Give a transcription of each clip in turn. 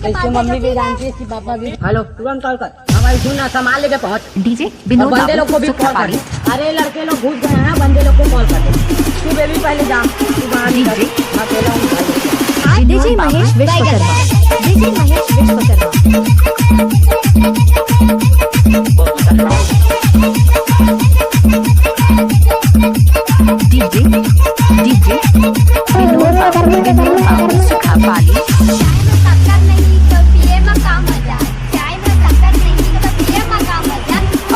इसकी मम्मी भी जानती है, इसकी पापा भी। हेलो, तुरंत कॉल कर। हमारी सुनना संभाल लेके पहुँच। डीजे विनोद बंदे लोग को भी कॉल कर दे। अरे लड़के लोग घुस गए हैं, बंदे लोग को कॉल कर दे। तू बेबी पहले जा, तू बाहर निकल। मैं अकेला हूँ। DJ Mahesh Vishwakarma. DJ Mahesh Vishwakarma. DJ DJ Vinod Babu Sukha Pali.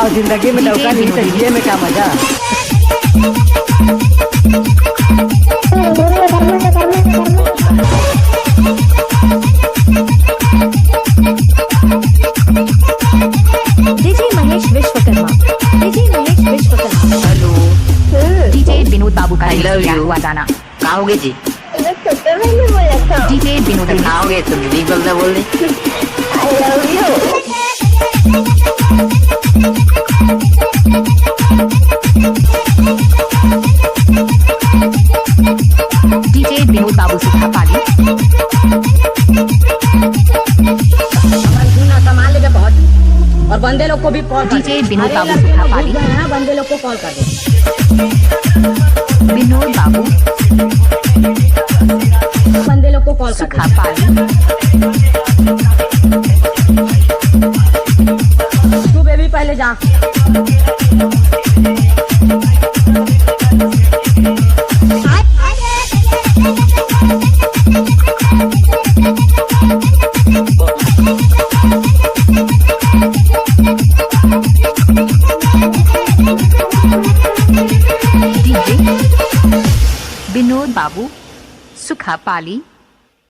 और जिंदगी में डौका नहीं तो ये में क्या मजा। DJ Mahesh Vishwakarma. DJ Mahesh Vishwakarma. Hello, DJ Vinod Babu का I love क्या you। हुआ गाना। आओगे जी? डीजे विनोद आओगे तुम नहीं बोलते बोल रहे। डीजे विनोद बाबू सुखा पाली। हमारी सुनना संभाल लेके पहुँच। और बंदे लोग को भी कॉल कर दे। डीजे विनोद अरे बाबू लड़के सुखा लोग पाली। घुस गए हैं, बंदे लोग को कॉल कर दे। विनोद बाबू बंदे लोग को कॉल कर सुखा दे। पाली। तू बेबी पहले जा। डीजे विनोद बाबू सुखा पाली।